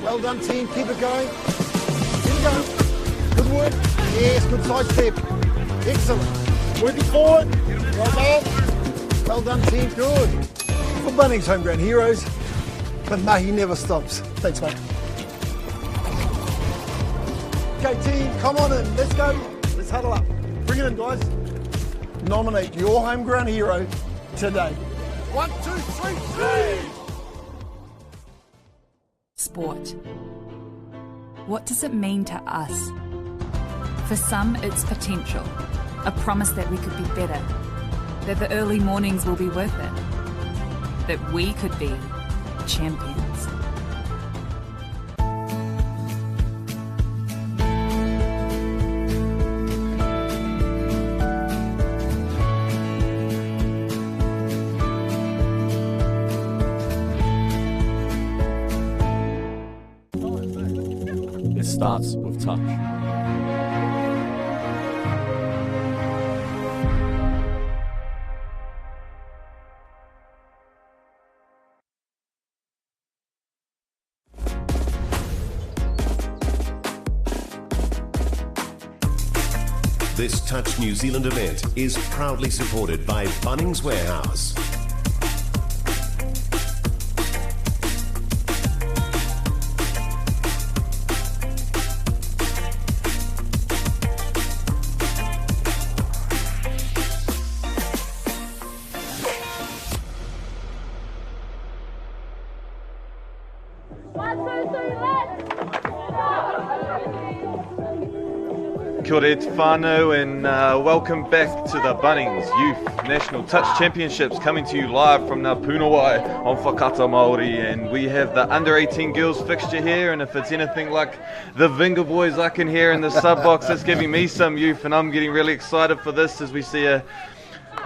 Well done, team. Keep it going. Keep it going. Good work. Yes, good side step. Excellent. Working forward. Well done, team. Good. For Bunnings Homegrown Heroes. But mahi never stops. Thanks, mate. Okay, team. Come on in. Let's go. Let's huddle up. Bring it in, guys. Nominate your homegrown hero today. 1, 2, 3, 3. Sport. What does it mean to us? For some, it's potential, a promise that we could be better, that the early mornings will be worth it, that we could be champions. Starts with touch. This Touch New Zealand event is proudly supported by Bunnings Warehouse. Kia ora te whānau and welcome back to the Bunnings Youth National Touch Championships, coming to you live from Ngā Pūnawai on Whakaata Māori, and we have the under 18 girls fixture here, and if it's anything like the Vinga boys I can hear in the sub box, it's giving me some youth, and I'm getting really excited for this as we see a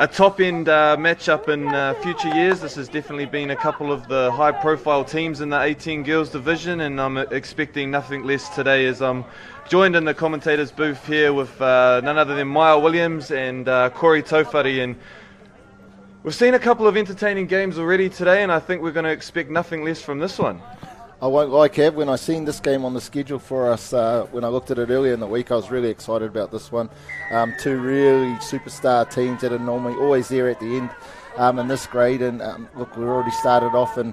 top-end matchup in future years. This has definitely been a couple of the high-profile teams in the 18 girls division, and I'm expecting nothing less today as I'm joined in the commentators booth here with none other than Maya Williams and Corey Tofari, and we've seen a couple of entertaining games already today, and I think we're going to expect nothing less from this one. I won't lie, Kev, when I seen this game on the schedule for us, when I looked at it earlier in the week, I was really excited about this one. Two really superstar teams that are normally always there at the end in this grade, and look, we've already started off and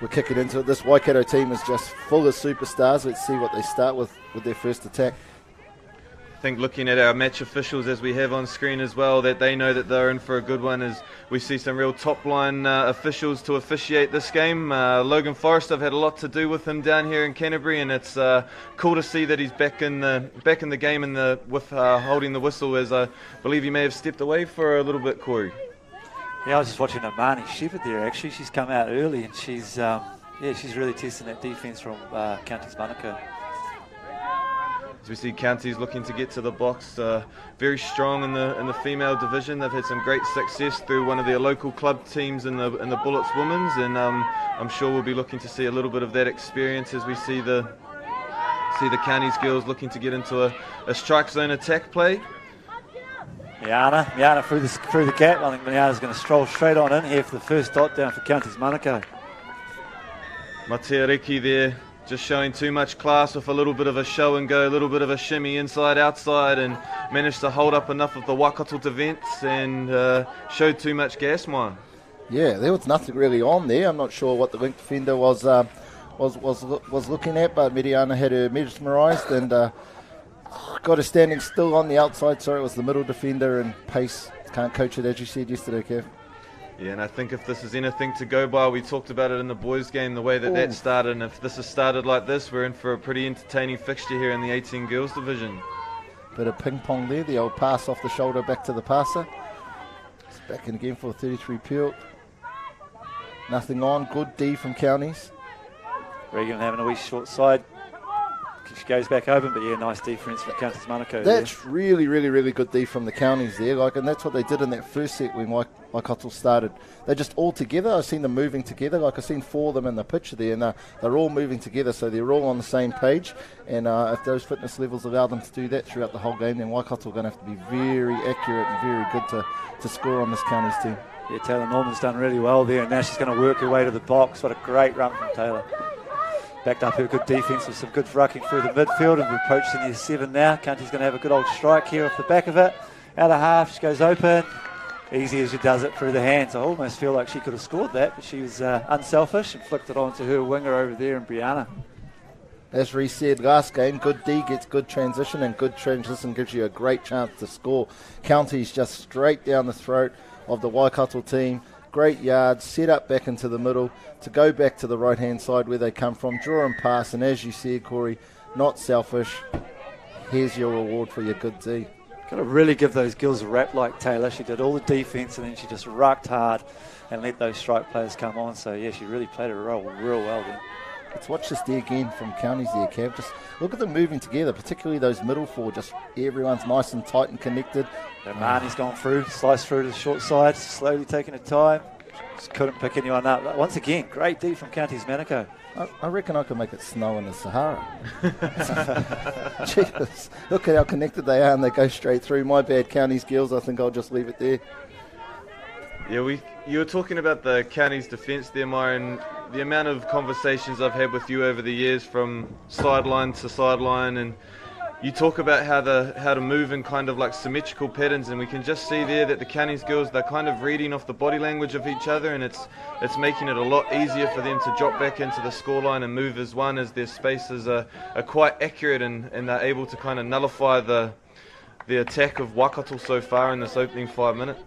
we're kicking into it. This Waikato team is just full of superstars. Let's see what they start with their first attack. I think looking at our match officials as we have on screen as well, that they know that they're in for a good one, as we see some real top line officials to officiate this game. Logan Forrest, I've had a lot to do with him down here in Canterbury, and it's cool to see that he's back in the game with holding the whistle, as I believe he may have stepped away for a little bit, Corey. Yeah, I was just watching Amani Shepherd there actually. She's come out early and she's really testing that defence from Counties Manukau. As we see Counties looking to get to the box, very strong in the female division. They've had some great success through one of their local club teams in the Bullets Women's, and I'm sure we'll be looking to see a little bit of that experience as we see the Counties girls looking to get into a strike zone attack play. Miana through the gap. I think Miana's going to stroll straight on in here for the first dot down for Counties Manukau. Matea Riki there, just showing too much class with a little bit of a show and go, a little bit of a shimmy inside outside, and managed to hold up enough of the Waikato defence and showed too much gas, Maya. Yeah, there was nothing really on there. I'm not sure what the link defender was looking at, but Miriana had her mesmerised and got her standing still on the outside. Sorry, it was the middle defender, and pace can't coach it, as you said yesterday, Kev. Yeah, and I think if this is anything to go by, we talked about it in the boys' game, the way that started, and if this has started like this, we're in for a pretty entertaining fixture here in the 18 girls division. Bit of ping pong there, the old pass off the shoulder back to the passer. It's back in again for a 33 pure. Nothing on, good D from Counties. Regan having a wee short side. she goes back open, but yeah, nice defence from Counties Manukau. That's really, really, really good D from the counties there. And that's what they did in that first set when Waikato started. They're just all together. I've seen them moving together. I've seen 4 of them in the picture there, and they're all moving together, so they're all on the same page. And if those fitness levels allow them to do that throughout the whole game, then Waikato are going to have to be very accurate and very good to score on this counties team. Yeah, Taylor Norman's done really well there, and now she's going to work her way to the box. What a great run from Taylor. Backed up her good defence with some good rucking through the midfield, and we're approaching the 7 now. County's going to have a good old strike here off the back of it. Out of half, she goes open. Easy as she does it through the hands. I almost feel like she could have scored that, but she was unselfish and flicked it on to her winger over there in Brianna. As Reece said last game, good D gets good transition, and good transition gives you a great chance to score. County's just straight down the throat of the Waikato team. Great yards, set up back into the middle to go back to the right-hand side where they come from. Draw and pass, and as you said, Corey, not selfish. Here's your reward for your good D. Got to really give those girls a rap like Taylor. She did all the defence, and then she just rucked hard and let those strike players come on. So, yeah, she really played her role real well then. Let's watch this there again from Counties there, Cav. Just look at them moving together, particularly those middle 4. Just everyone's nice and tight and connected. Marnie's gone through, sliced through to the short side, slowly taking her time. Just couldn't pick anyone up. Once again, great D from Counties Manukau. I reckon I could make it snow in the Sahara. Jesus, look at how connected they are, and they go straight through. My bad, Counties girls. I think I'll just leave it there. Yeah, you were talking about the county's defence there, Mauri, and the amount of conversations I've had with you over the years from sideline to sideline, and you talk about how to move in kind of like symmetrical patterns, and we can just see there that the counties girls, they're kind of reading off the body language of each other, and it's making it a lot easier for them to drop back into the scoreline and move as one, as their spaces are quite accurate, and they're able to kind of nullify the attack of Waikato so far in this opening 5 minutes.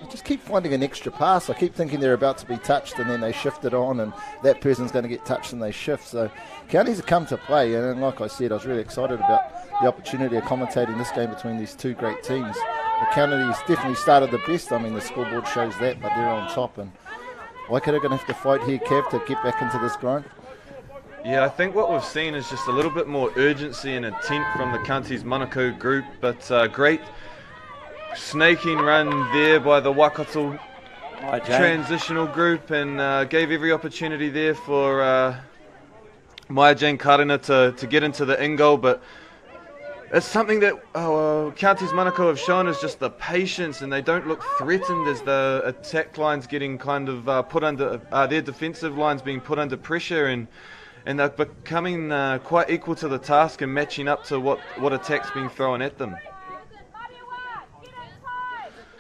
I just keep finding an extra pass. I keep thinking they're about to be touched, and then they shift it on, and that person's going to get touched and they shift. So counties have come to play, and like I said, I was really excited about the opportunity of commentating this game between these two great teams. The counties definitely started the best. I mean, the scoreboard shows that, but they're on top, and Waikato are going to have to fight here, Kev, to get back into this grind. Yeah, I think what we've seen is just a little bit more urgency and intent from the Counties Manukau group, but great snaking run there by the Waikato transitional group, and gave every opportunity there for Maya Jane Karina to get into the in goal, but it's something that Counties Manukau have shown is just the patience, and they don't look threatened as the attack line's getting kind of put under, their defensive line's being put under pressure, and they're becoming quite equal to the task and matching up to what attack's being thrown at them.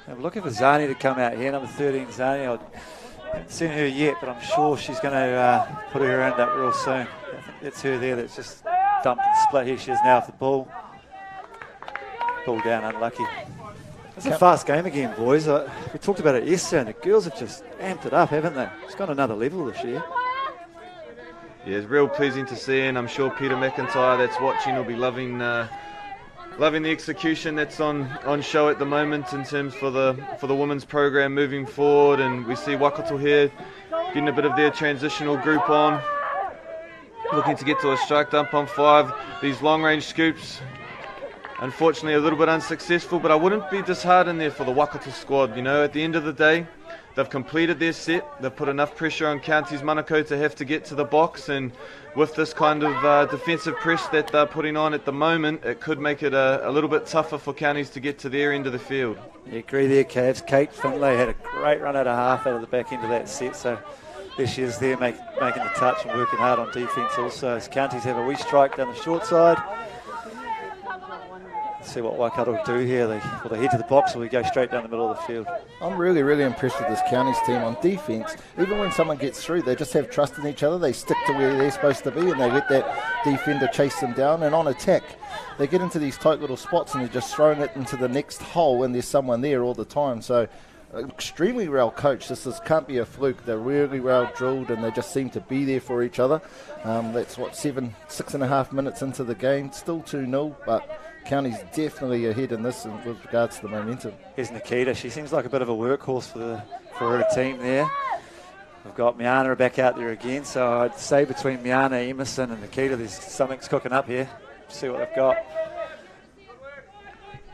I'm looking for Zani to come out here, number 13 Zani. I haven't seen her yet, but I'm sure she's going to put her hand up real soon. I think that's her there that's just dumped and split. Here she is now with the ball. Ball down, unlucky. It's a fast game again, boys. We talked about it yesterday, and the girls have just amped it up, haven't they? It's gone another level this year. Yeah, it's real pleasing to see, and I'm sure Peter McIntyre that's watching will be loving the execution that's on show at the moment in terms for the women's program moving forward. And we see Waikato here getting a bit of their transitional group on, looking to get to a strike dump on 5. These long range scoops, unfortunately a little bit unsuccessful, but I wouldn't be disheartened there for the Waikato squad. You know, at the end of the day, they've completed their set. They've put enough pressure on Counties Manukau to have to get to the box, and with this kind of defensive press that they're putting on at the moment, it could make it a little bit tougher for Counties to get to their end of the field. Yeah, agree there, Cavs. Kate Finlay had a great run out of half out of the back end of that set, so there she is there making the touch and working hard on defence also. As Counties have a wee strike down the short side. See what Waikato will do here. Will they head to the box, or we go straight down the middle of the field? I'm really, really impressed with this Counties team on defence. Even when someone gets through, they just have trust in each other. They stick to where they're supposed to be, and they let that defender chase them down. And on attack, they get into these tight little spots, and they're just throwing it into the next hole, and there's someone there all the time. So extremely well coached. This can't be a fluke. They're really well drilled, and they just seem to be there for each other. That's 6.5 minutes into the game. Still 2-0, but Counties definitely ahead in this with regards to the momentum. Here's Nikita. She seems like a bit of a workhorse for her team there. We've got Miana back out there again, so I'd say between Miana, Emerson and Nikita, there's something's cooking up here. see what they've got.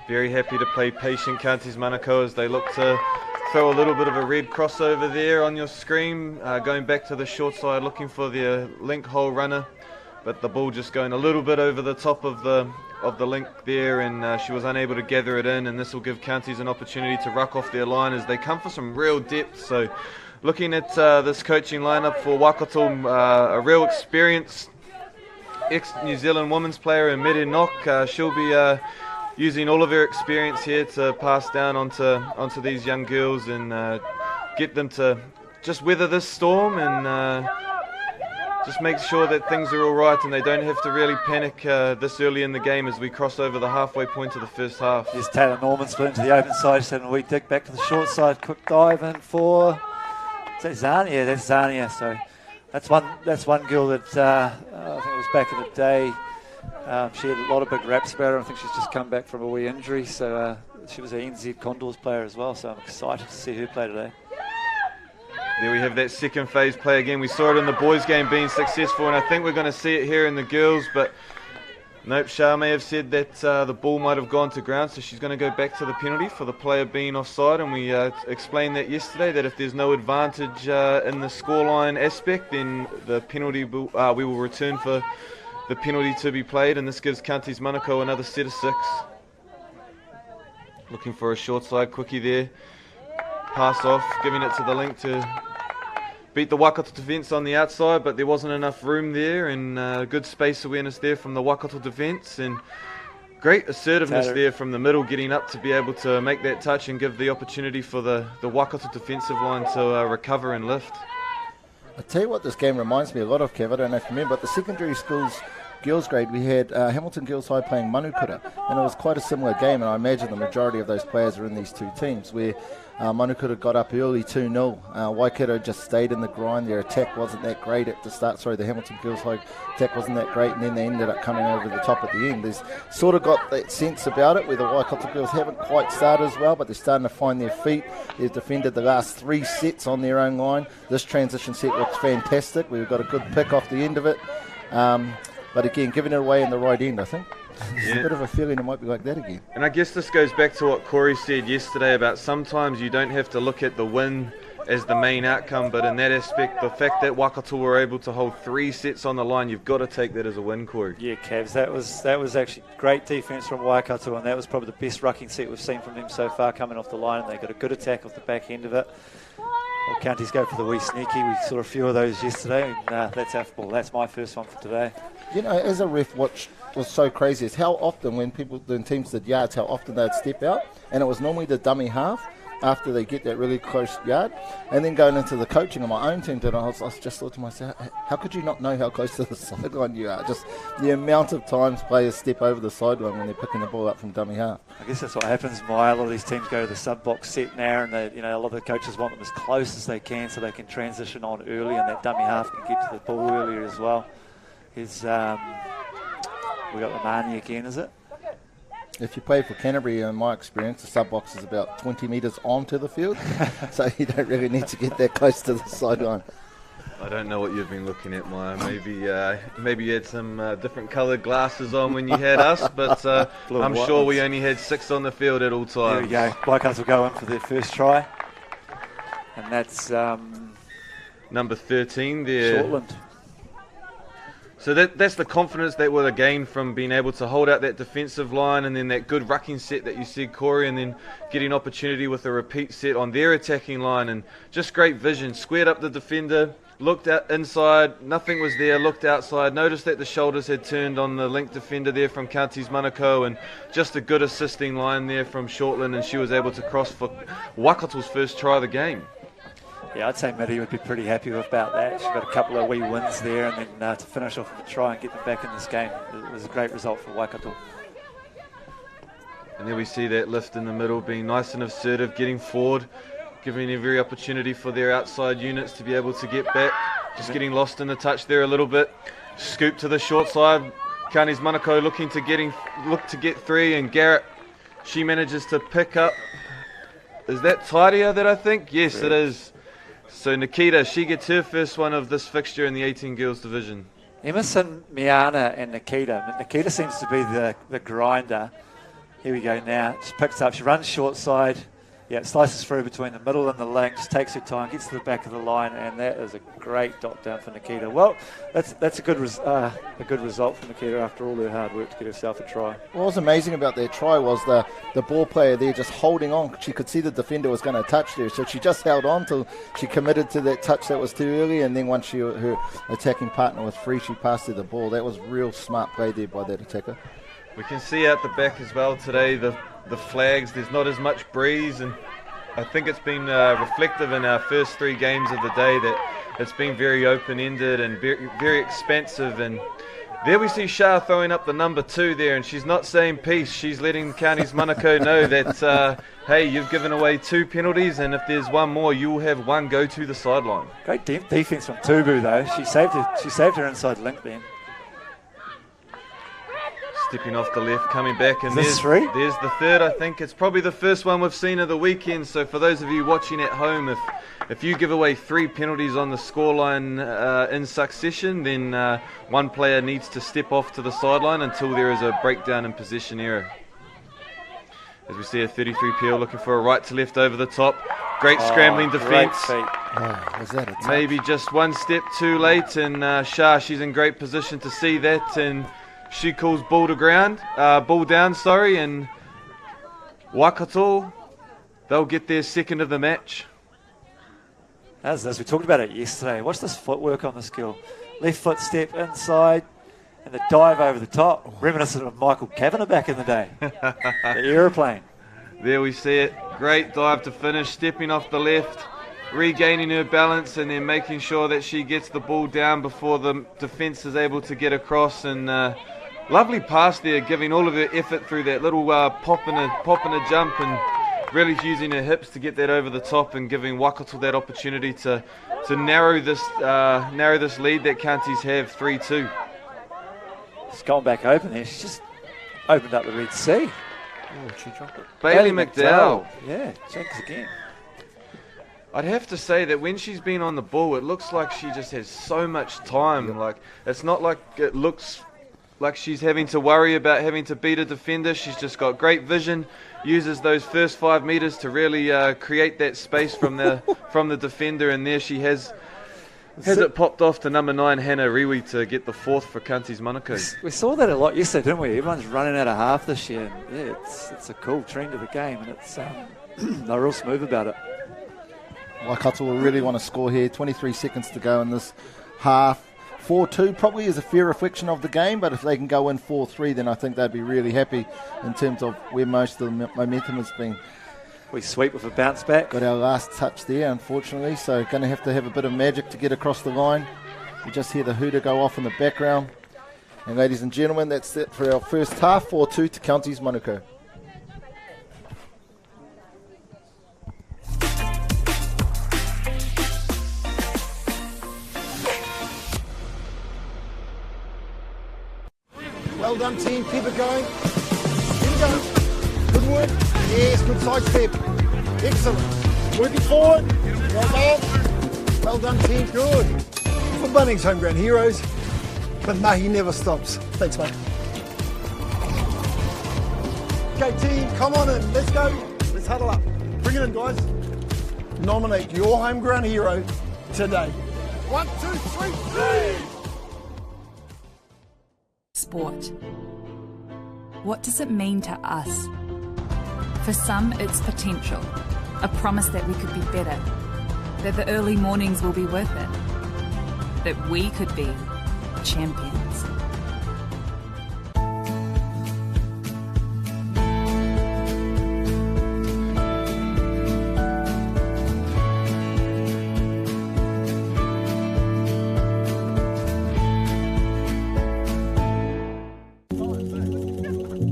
Very happy to play patient Counties Manukau as they look to throw a little bit of a red crossover there on your screen, going back to the short side looking for the link hole runner, but the ball just going a little bit over the top of the link there, and she was unable to gather it in, and this will give Counties an opportunity to ruck off their line as they come for some real depth. So looking at this coaching lineup for Waikato, a real experienced ex-New Zealand women's player in Mere Nock. She'll be using all of her experience here to pass down onto these young girls and get them to just weather this storm and just make sure that things are all right and they don't have to really panic this early in the game as we cross over the halfway point of the first half. Here's Taylor Norman split into the open side, just having a wee dig back to the short side, quick dive in for, is that Zania? That's Zania. So that's one girl that I think it was back in the day. She had a lot of big raps about her. I think she's just come back from a wee injury, so she was an NZ Condors player as well, so I'm excited to see her play today. There we have that second phase play again. We saw it in the boys game being successful, and I think we're going to see it here in the girls, but nope, Shah may have said that the ball might have gone to ground, so she's going to go back to the penalty for the player being offside, and we explained that yesterday, that if there's no advantage in the scoreline aspect, then the penalty we will return for the penalty to be played, and this gives Counties Manukau another set of 6. Looking for a short side quickie there. Pass off, giving it to the link to beat the Waikato defence on the outside, but there wasn't enough room there, and good space awareness there from the Waikato defence, and great assertiveness there from the middle, getting up to be able to make that touch and give the opportunity for the Waikato defensive line to recover and lift. I tell you what this game reminds me a lot of, Kev. I don't know if you remember, but the secondary schools girls grade, we had Hamilton Girls High playing Manukura, and it was quite a similar game, and I imagine the majority of those players are in these two teams, where Manukura got up early 2-0. Waikato just stayed in the grind. Their attack wasn't that great at the start. Sorry, the Hamilton Girls High attack wasn't that great, and then they ended up coming over the top at the end. There's sort of got that sense about it, where the Waikato Girls haven't quite started as well, but they're starting to find their feet. They've defended the last 3 sets on their own line. This transition set looks fantastic. We've got a good pick off the end of it. But again, giving it away in the right end, I think. There's a bit of a feeling it might be like that again. And I guess this goes back to what Corey said yesterday about sometimes you don't have to look at the win as the main outcome, but in that aspect, the fact that Waikato were able to hold 3 sets on the line, you've got to take that as a win, Corey. Yeah, Cavs, that was actually great defence from Waikato, and that was probably the best rucking set we've seen from them so far coming off the line, and they got a good attack off the back end of it. Well, Counties go for the wee sneaky. We saw a few of those yesterday, and that's our football. That's my first one for today. You know, as a ref, what was so crazy is how often when teams did yards, how often they'd step out, and it was normally the dummy half after they get that really close yard. And then going into the coaching of my own team, I just thought to myself, how could you not know how close to the sideline you are? Just the amount of times players step over the sideline when they're picking the ball up from dummy half. I guess that's what happens, Maya. A lot of these teams go to the sub-box set now, and a lot of the coaches want them as close as they can so they can transition on early, and that dummy half can get to the ball earlier as well. We got Lamani again, is it? If you play for Canterbury, in my experience, the sub-box is about 20 metres onto the field, so you don't really need to get that close to the sideline. I don't know what you've been looking at, Maya. Maybe you had some different coloured glasses on when you had us, but I'm sure we only had 6 on the field at all times. There we go. Waikato will go in for their first try, and that's number 13 there. Shortland. So that's the confidence that we'll gain from being able to hold out that defensive line, and then that good rucking set that you said, Corey, and then getting opportunity with a repeat set on their attacking line, and just great vision. Squared up the defender, looked out inside, nothing was there, looked outside, noticed that the shoulders had turned on the link defender there from Counties Manukau, and just a good assisting line there from Shortland, and she was able to cross for Waikato's first try of the game. Yeah, I'd say Mitty would be pretty happy about that. She's got a couple of wee wins there, and then to finish off with a try and get them back in this game. It was a great result for Waikato. And there we see that lift in the middle, being nice and assertive, getting forward, giving every opportunity for their outside units to be able to get back. Just getting lost in the touch there a little bit. Scoop to the short side. Counties Manukau looking to get 3, and Garrett, she manages to pick up. Is that Taria that I think? Yes, it is. So Nikita, she gets her first one of this fixture in the 18 Girls division. Emerson, Miana and Nikita. Nikita seems to be the grinder. Here we go now. She picks up. She runs short side. Yeah, slices through between the middle and the link. Just takes her time, gets to the back of the line, and that is a great dot down for Nikita. Well, that's a good result for Nikita after all her hard work to get herself a try. What was amazing about their try was the ball player there just holding on. She could see the defender was going to touch there, so she just held on till she committed to that touch that was too early, and then once her attacking partner was free, she passed her the ball. That was real smart play there by that attacker. We can see out the back as well today the flags. There's not as much breeze, and I think it's been reflective in our first 3 games of the day that it's been very open-ended and very, very expansive. And there we see Shah throwing up the number 2 there, and she's not saying peace. She's letting Counties Manukau know that, hey, you've given away 2 penalties, and if there's one more, you will have one go to the sideline. Great defence from Tubu, though. She saved her inside link then. Stepping off the left, coming back, and there's the third. I think it's probably the first one we've seen of the weekend. So for those of you watching at home, if you give away 3 penalties on the scoreline in succession, then one player needs to step off to the sideline until there is a breakdown in possession error. As we see a 33 PL looking for a right to left over the top. Great scrambling defence. Was that a touch? Maybe just one step too late, and Shah, she's in great position to see that, and she calls ball down, and Waikato, they'll get their second of the match. As we talked about it yesterday, watch this footwork on the skill. Left foot step inside, and the dive over the top, reminiscent of Michael Kavanagh back in the day. The aeroplane. There we see it. Great dive to finish, stepping off the left, regaining her balance, and then making sure that she gets the ball down before the defence is able to get across. And lovely pass there, giving all of her effort through that little pop and a jump, and really using her hips to get that over the top and giving Waikato that opportunity to narrow this lead that Counties have 3-2. She's gone back open there. She's just opened up the Red Sea. Oh, she dropped it. Bailey McDowell. Yeah, jinx again. I'd have to say that when she's been on the ball, it looks like she just has so much time. Yep. Like, it's not like it looks like she's having to worry about having to beat a defender. She's just got great vision, uses those first 5 meters to really create that space from the defender, and there she has it popped off to number 9 Hannah Riwi to get the 4th for Counties Manukau. We saw that a lot yesterday, didn't we? Everyone's running out of half this year. Yeah, it's a cool trend of the game, and it's they're real smooth about it. Waikato will really want to score here. 23 seconds to go in this half. 4-2 probably is a fair reflection of the game, but if they can go in 4-3, then I think they'd be really happy in terms of where most of the momentum has been. We sweep with a bounce back. Got our last touch there, unfortunately, so going to have a bit of magic to get across the line. You just hear the hooter go off in the background. And ladies and gentlemen, that's it for our first half. 4-2 to Counties Manukau. Well done, team. Keep it going. Keep it going. Good work. Yes, good side step. Excellent. Working forward. Well done, team. Good. For Bunnings Homegrown Heroes, but mahi never stops. Thanks, mate. Okay, team, come on in. Let's go. Let's huddle up. Bring it in, guys. Nominate your homegrown hero today. 1, 2, 3, 3. Sport. What does it mean to us? For some, it's potential, a promise that we could be better, that the early mornings will be worth it, that we could be champions.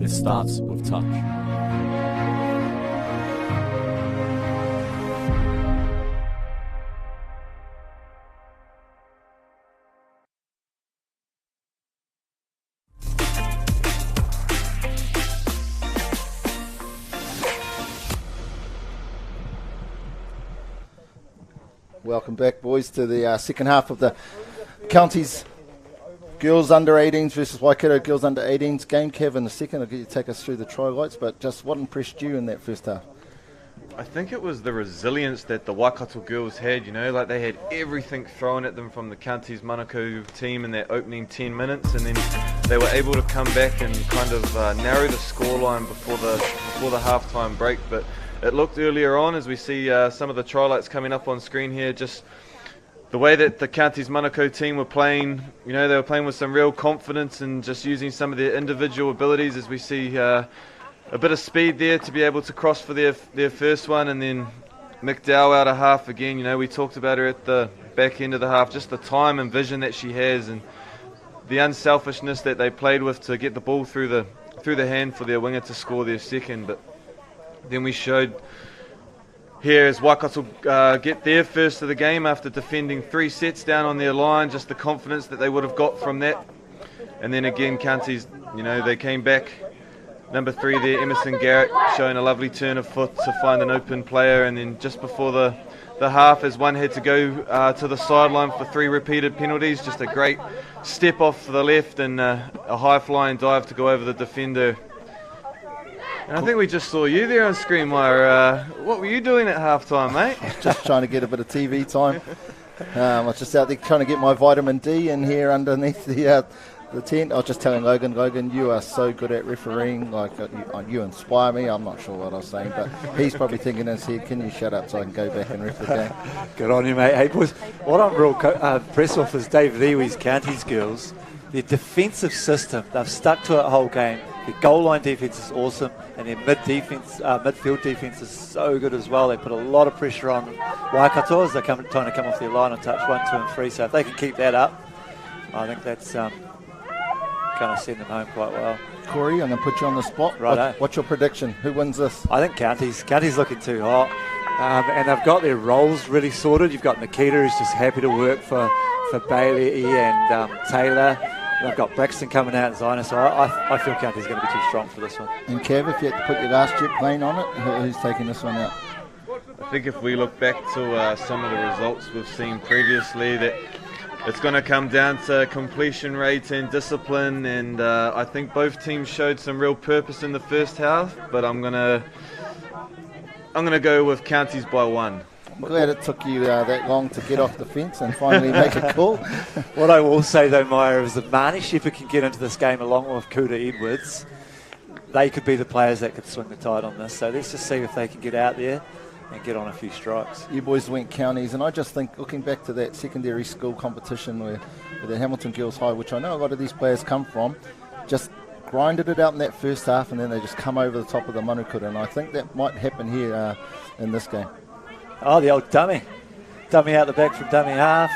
Starts with touch. Welcome back, boys, to the second half of the Counties Girls under 18s versus Waikato Girls under 18s game. Kev, in a second, I'll get you to take us through the try lights, but just what impressed you in that first half? I think it was the resilience that the Waikato girls had, like they had everything thrown at them from the Counties Manukau team in their opening 10 minutes, and then they were able to come back and kind of narrow the scoreline before the halftime break. But it looked earlier on, as we see some of the try lights coming up on screen here, just the way that the Counties Manukau team were playing, they were playing with some real confidence and just using some of their individual abilities, as we see a bit of speed there to be able to cross for their first one, and then McDowell out of half again. We talked about her at the back end of the half, just the time and vision that she has and the unselfishness that they played with to get the ball through the hand for their winger to score their second. But then we showed here as Waikato get their first of the game after defending 3 sets down on their line, just the confidence that they would have got from that. And then again, Counties, they came back. Number 3 there, Emerson Garrett, showing a lovely turn of foot to find an open player, and then just before the half, as one had to go to the sideline for 3 repeated penalties, just a great step off to the left and a high-flying dive to go over the defender. And I think we just saw you there on screen, Mauri. What were you doing at half-time, mate? Just trying to get a bit of TV time. I was just out there trying to get my vitamin D in here underneath the tent. I was just telling Logan, you are so good at refereeing. Like you inspire me. I'm not sure what I was saying, but he's probably thinking in his head, can you shut up so I can go back and ref the game? Good on you, mate. Hey, boys, what I'm real impressed with is David Iwi's Counties girls. Their defensive system, they've stuck to it the whole game. Their goal line defence is awesome, and their midfield defence is so good as well. They put a lot of pressure on Waikato as they're trying to come off their line and touch 1, 2 and 3. So if they can keep that up, I think that's kind of send them home quite well. Corey, I'm going to put you on the spot. Right. What's your prediction? Who wins this? I think Counties. Counties looking too hot. And they've got their roles really sorted. You've got Nikita, who's just happy to work for Bailey and Taylor. They've got Braxton coming out as Zina, so I feel Counties going to be too strong for this one. And Kev, if you had to put your last jet plane on it, who's taking this one out? I think if we look back to some of the results we've seen previously, that it's going to come down to completion rate and discipline, and I think both teams showed some real purpose in the first half, but I'm going to go with Counties by 1. I'm glad it took you that long to get off the fence and finally make a call. What I will say though, Maya, is that Marnie Shepherd can get into this game along with Kuda Edwards. They could be the players that could swing the tide on this, so let's just see if they can get out there and get on a few strikes. You boys went Counties, and I just think, looking back to that secondary school competition with the Hamilton Girls High, which I know a lot of these players come from, just grinded it out in that first half, and then they just come over the top of the Manukura, and I think that might happen here in this game. Oh, the old dummy. Dummy out the back from dummy half.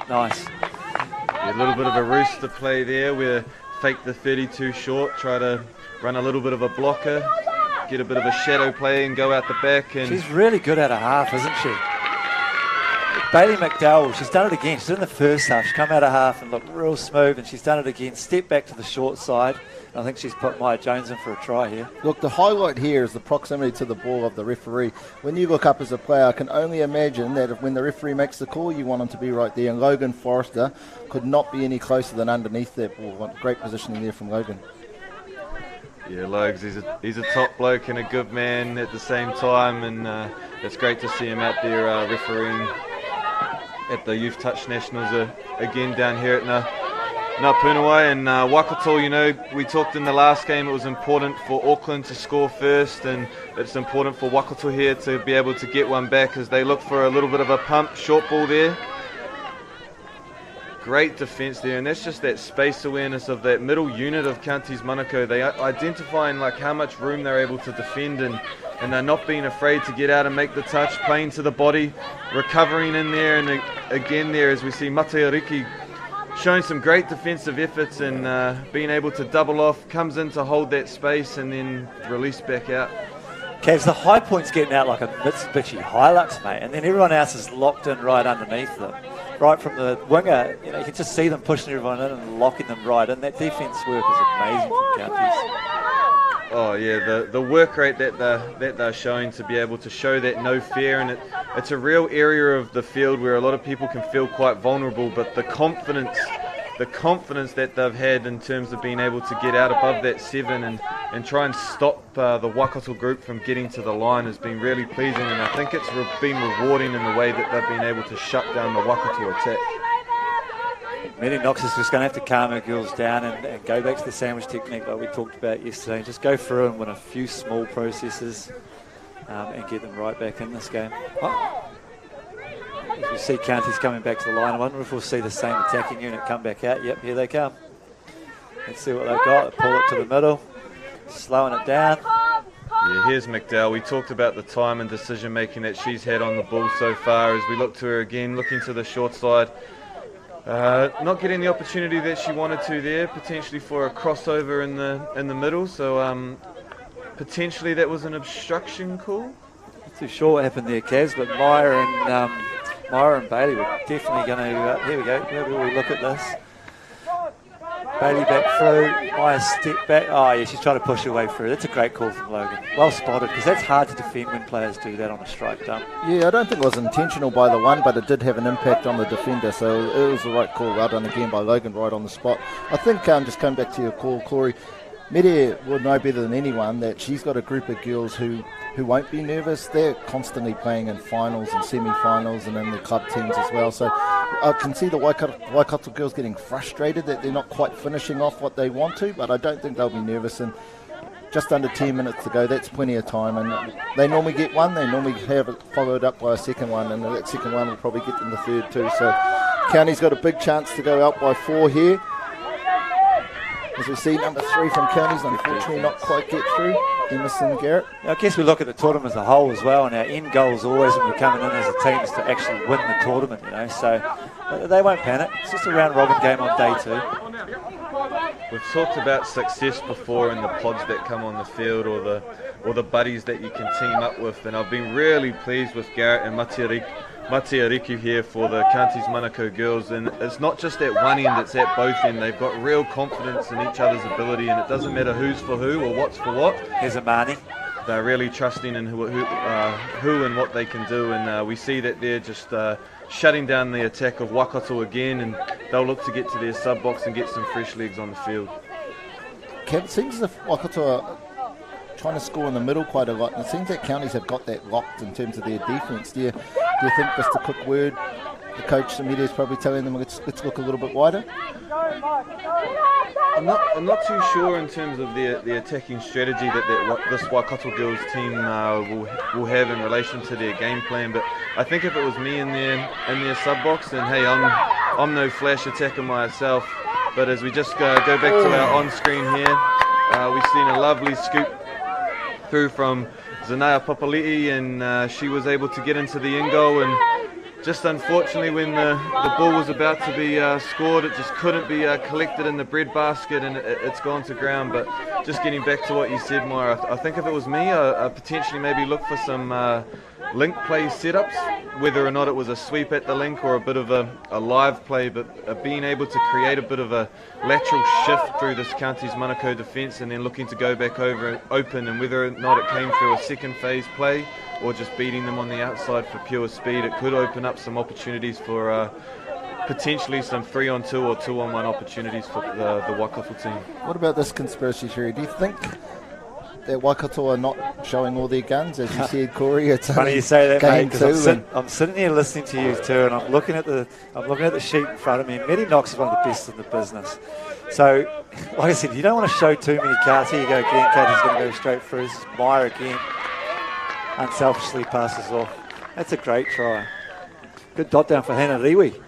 Nice. Yeah, a little bit of a rooster play there where fake the 32 short, try to run a little bit of a blocker, get a bit of a shadow play and go out the back. And she's really good at a half, isn't she? Bailey McDowell, she's done it again. She's done it in the first half. She's come out of half and looked real smooth, and she's done it again. Step back to the short side. I think she's put Maya Jones in for a try here. Look, the highlight here is the proximity to the ball of the referee. When you look up as a player, I can only imagine that when the referee makes the call, you want him to be right there. And Logan Forrester could not be any closer than underneath that ball. Great positioning there from Logan. Yeah, Logs, he's a top bloke and a good man at the same time, and it's great to see him out there refereeing at the Youth Touch Nationals again down here at Ngā and Waikato. We talked in the last game it was important for Auckland to score first, and it's important for Waikato here to be able to get one back as they look for a little bit of a pump, short ball there. Great defence there, and that's just that space awareness of that middle unit of Counties Manukau. They are identifying like how much room they're able to defend, and they're not being afraid to get out and make the touch, playing to the body, recovering in there, and again there as we see Mateariki showing some great defensive efforts and being able to double off, comes in to hold that space and then release back out. Cavs, the high point's getting out like a Mitsubishi Hilux, mate, and then everyone else is locked in right underneath them. Right from the winger, you can just see them pushing everyone in and locking them right in. That defence work is amazing from Counties. Oh yeah, the work rate that they're showing to be able to show that no fear, and it's a real area of the field where a lot of people can feel quite vulnerable, but the confidence the confidence that they've had in terms of being able to get out above that 7 and try and stop the Waikato group from getting to the line has been really pleasing, and I think it's been rewarding in the way that they've been able to shut down the Waikato attack. Many Knox is just going to have to calm her girls down and go back to the sandwich technique like we talked about yesterday. Just go through and win a few small processes and get them right back in this game. As we see Counties coming back to the line, I wonder if we'll see the same attacking unit come back out. Yep, here they come. Let's see what they've got. They pull it to the middle, slowing it down. Yeah, here's McDowell. We talked about the time and decision making that she's had on the ball so far. As we look to her again, looking to the short side, not getting the opportunity that she wanted to there, potentially for a crossover in the middle. So potentially that was an obstruction call. Not too sure what happened there, Kaz, but Myra and Bailey were definitely going to. Here we go. Where will we look at this? Bailey back through. Myra step back. Oh, yeah, she's trying to push her way through. That's a great call from Logan. Well spotted, because that's hard to defend when players do that on a strike dump. Yeah, I don't think it was intentional by the one, but it did have an impact on the defender, so it was the right call. Well done again by Logan, right on the spot. I think, just coming back to your call, Corey, Media would know better than anyone that she's got a group of girls who won't be nervous. They're constantly playing in finals and semi-finals and in the club teams as well. So I can see the Waikato girls getting frustrated that they're not quite finishing off what they want to, but I don't think they'll be nervous. And just under 10 minutes to go, that's plenty of time. And they normally get one. They normally have it followed up by a second one, and that second one will probably get them the third too. So County's got a big chance to go out by 4 here. As we see, number 3 from Counties, unfortunately not quite get through, Emerson Garrett. I guess we look at the tournament as a whole as well, and our end goal is always when we're coming in as a team is to actually win the tournament, you know, so they won't panic. It's just a round robin game on day 2. We've talked about success before in the pods that come on the field or the buddies that you can team up with, and I've been really pleased with Garrett and Matiariku here for the Counties Manukau girls, and it's not just at one end, it's at both ends. They've got real confidence in each other's ability, and it doesn't matter who's for who or what's for what. Here's Amani. They're really trusting in who and what they can do, and we see that they're just shutting down the attack of Waikato again, and they'll look to get to their sub box and get some fresh legs on the field. It seems as if Waikato are trying to score in the middle quite a lot, and it seems that Counties have got that locked in terms of their defence. Do you think, just a quick word, the coach, the media is probably telling them let's look a little bit wider? I'm not too sure in terms of the attacking strategy that this Waikato girls team will have in relation to their game plan, but I think if it was me in their sub box, then hey, I'm no flash attacker myself, but as we just go back to our on screen here, we've seen a lovely scoop through from Zanaya Papali'i, and she was able to get into the end goal, and just unfortunately when the ball was about to be scored, it just couldn't be collected in the bread basket, and it's gone to ground. But just getting back to what you said, Mauri, I think if it was me, I potentially maybe look for some link play setups, whether or not it was a sweep at the link or a bit of a live play, but being able to create a bit of a lateral shift through this Counties Manukau defence and then looking to go back over open, and whether or not it came through a second phase play or just beating them on the outside for pure speed, it could open up some opportunities for potentially some 3-on-2 or 2-on-1 opportunities for the Waikato team. What about this conspiracy theory? Do you think that Waikato are not showing all their guns, as you said, Corey? It's funny you say that, mate, because I'm sitting here listening to you too, and I'm looking at the sheet in front of me. Medi Knox is one of the best in the business. So, like I said, you don't want to show too many cards. Here you go again. Katie's going to go straight through. This is Myra again. Unselfishly passes off. That's a great try. Good dot down for Hannah Riwi.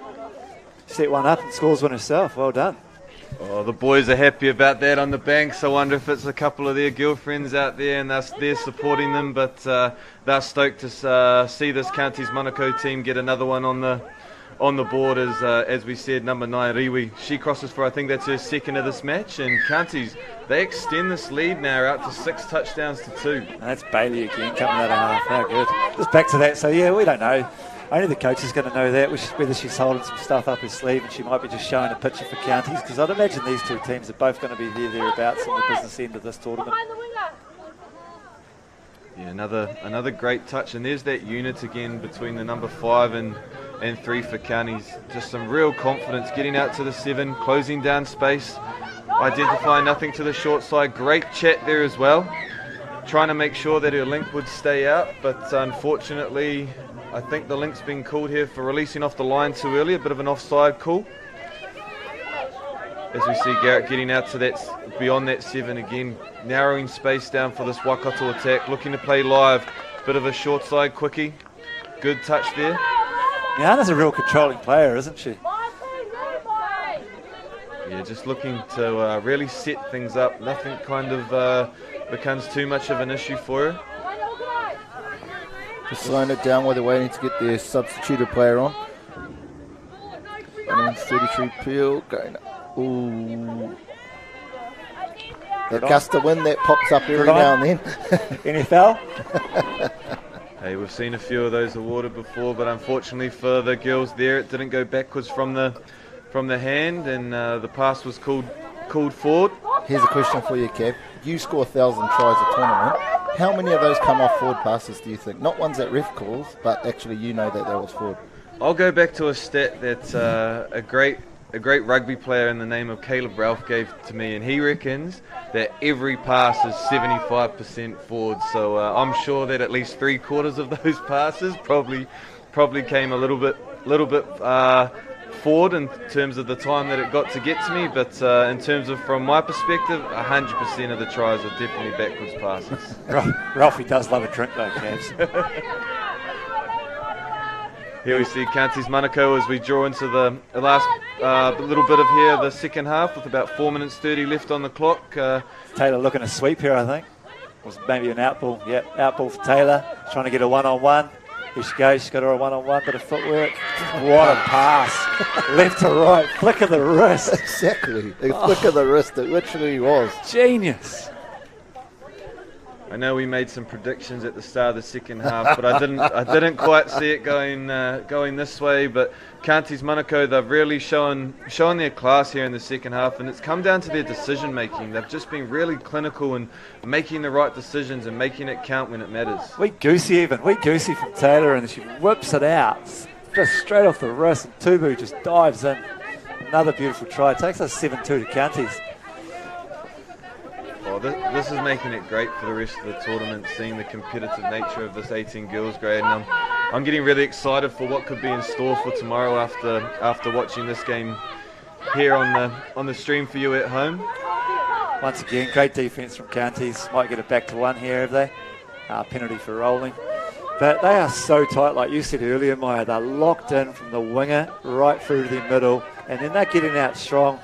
Set one up and scores one herself. Well done. Oh, the boys are happy about that on the banks. I wonder if it's a couple of their girlfriends out there and they're supporting them, but they're stoked to see this Counties Manukau team get another one on the board. As we said, number 9 Riwi, she crosses for, I think that's her second of this match, and Counties, they extend this lead now out to 6 touchdowns to 2. And that's Bailey again coming out of half. How good. Just back to that. So yeah, we don't know. Only the coach is going to know that, whether she's holding some stuff up her sleeve and she might be just showing a picture for Counties, because I'd imagine these two teams are both going to be thereabouts on the business end of this tournament. Yeah, another great touch, and there's that unit again between the number 5 and and 3 for Counties. Just some real confidence getting out to the 7, closing down space, identifying nothing to the short side. Great chat there as well, trying to make sure that her link would stay out, but unfortunately I think the link's been called here for releasing off the line too early, a bit of an offside call. As we see Garrett getting out to that, beyond that 7 again, narrowing space down for this Waikato attack, looking to play live. Bit of a short side quickie, good touch there. Miana's a real controlling player, isn't she? Yeah, just looking to really set things up. Nothing kind of becomes too much of an issue for her. Just slowing it down while they're waiting to get their substituted player on. Bunnings 33 Peel going. Ooh. That gust of wind that pops up every now and then. Any foul? Hey, we've seen a few of those awarded before, but unfortunately for the girls there, it didn't go backwards from the hand, and the pass was called forward. Here's a question for you, Kev. You score 1,000 tries a tournament. How many of those come off forward passes, do you think? Not ones that ref calls, but actually you know that was forward. I'll go back to a stat that a great rugby player in the name of Caleb Ralph gave to me, and he reckons that every pass is 75% forward. So I'm sure that at least 3/4 of those passes probably came a little bit forward in terms of the time that it got to get to me. But in terms of, from my perspective, 100% of the tries are definitely backwards passes. Ralphie does love a drink though, Cavs. Here we see Counties Manukau as we draw into the last little bit of here, the second half, with about 4 minutes 30 left on the clock. Taylor looking to sweep here, I think. Was maybe an outball. Yep, outball for Taylor. Trying to get a one-on-one. Here she goes. She's got her a one-on-one, bit of footwork. What a pass. Left to right. Flick of the wrist. Exactly. A flick of the wrist. It literally was. Genius. I know we made some predictions at the start of the second half, but I didn't quite see it going this way. But Counties Manukau, they've really shown their class here in the second half, and it's come down to their decision making. They've just been really clinical and making the right decisions and making it count when it matters. Weak goosey from Taylor, and she whips it out just straight off the wrist, and Tubu just dives in. Another beautiful try. It takes us 7-2 to Counties. Oh, this is making it great for the rest of the tournament, seeing the competitive nature of this 18 girls grade, and I'm getting really excited for what could be in store for tomorrow after watching this game here on the stream for you at home. Once again, great defence from Counties. Might get it back to 1 here, have they? Penalty for rolling. But they are so tight, like you said earlier, Maya. They're locked in from the winger right through to the middle, and then they're getting out strong.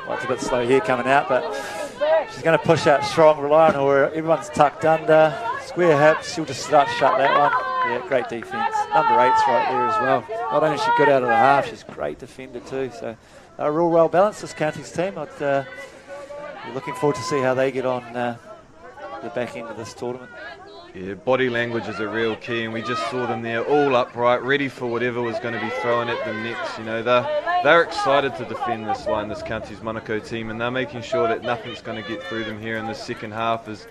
Well, it's a bit slow here coming out, but she's going to push out strong, rely on her. Everyone's tucked under, square hips. She'll just start to shut that one. Yeah, great defence. Number 8's right there as well. Not only is she good out of the half, she's a great defender too. So they're real well balanced, this Counties team. We're looking forward to see how they get on the back end of this tournament. Yeah, body language is a real key, and we just saw them there all upright, ready for whatever was going to be thrown at them next. You know, they're excited to defend this line, this Counties Manukau team, and they're making sure that nothing's going to get through them here in the second half as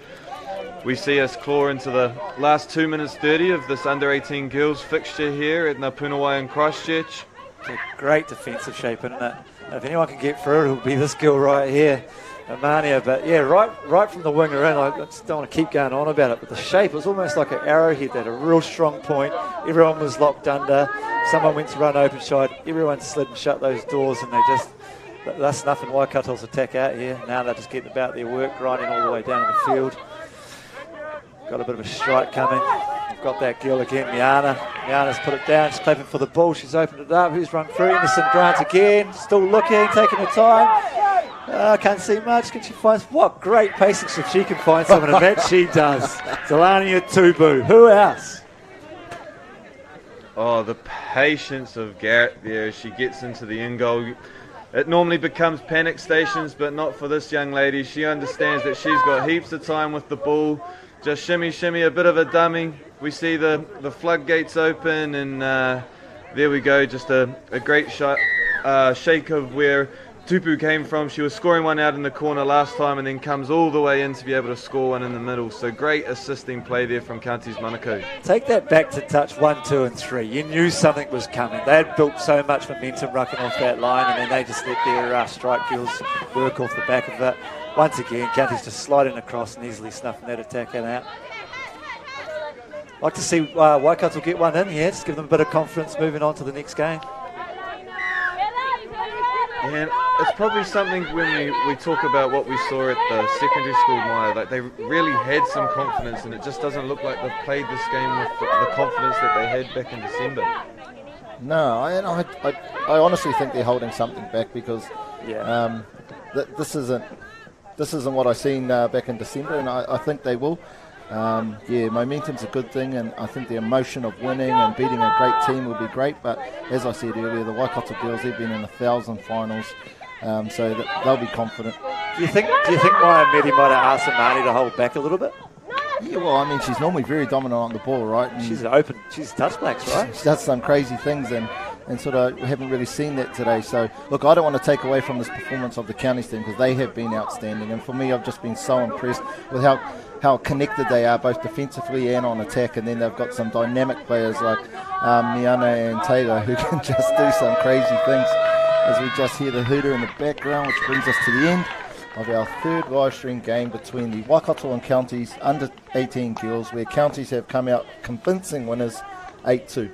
we see us claw into the last 2 minutes 30 of this under-18 girls fixture here at Punawai in Christchurch. It's a great defensive shape, isn't it? If anyone can get through, it'll be this girl right here, Amania. But yeah, right from the winger in, I just don't want to keep going on about it, but the shape was almost like an arrowhead. They had a real strong point. Everyone was locked under. Someone went to run open side. Everyone slid and shut those doors, and they're snuffing Waikato's attack out here. Now they're just getting about their work, grinding all the way down to the field. Got a bit of a strike coming. We've got that girl again, Miana. Miana's put it down. She's clapping for the ball. She's opened it up. Who's run through? Innocent Grant again. Still looking, taking her time. Can't see much. Can she find? What great patience if she can find someone to match. She does. Delania Tubu. Who else? Oh, the patience of Garrett there as she gets into the end goal. It normally becomes panic stations, but not for this young lady. She understands that she's got heaps of time with the ball. Just shimmy, shimmy, a bit of a dummy. We see the floodgates open, and there we go. Just a great shake of where Tupu came from. She was scoring one out in the corner last time and then comes all the way in to be able to score one in the middle. So great assisting play there from Counties Manukau. Take that back to touch 1, 2 and 3. You knew something was coming. They had built so much momentum rucking off that line, and then they just let their strike girls work off the back of it. Once again, Counties just sliding across and easily snuffing that attack out. Like to see Waikato get one in here, just give them a bit of confidence moving on to the next game. And it's probably something when we talk about what we saw at the secondary school, Maya, like they really had some confidence, and it just doesn't look like they've played this game with the confidence that they had back in December. No, I honestly think they're holding something back because this isn't what I seen back in December, and I think they will. Momentum's a good thing, and I think the emotion of winning and beating a great team will be great. But as I said earlier, the Waikato girls, they've been in 1,000 finals, so they'll be confident. Do you think Maya Medi might have asked Amani to hold back a little bit? Yeah, well, I mean, she's normally very dominant on the ball, right? And she's touch blacks, right? She does some crazy things, and sort of haven't really seen that today. So, look, I don't want to take away from this performance of the Counties team because they have been outstanding. And for me, I've just been so impressed with how connected they are, both defensively and on attack. And then they've got some dynamic players like Miana and Taylor who can just do some crazy things. As we just hear the hooter in the background, which brings us to the end of our third live stream game between the Waikato and Counties under-18 girls, where Counties have come out convincing winners 8-2.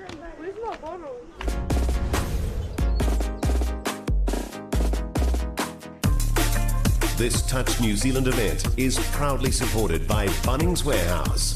This Touch New Zealand event is proudly supported by Bunnings Warehouse.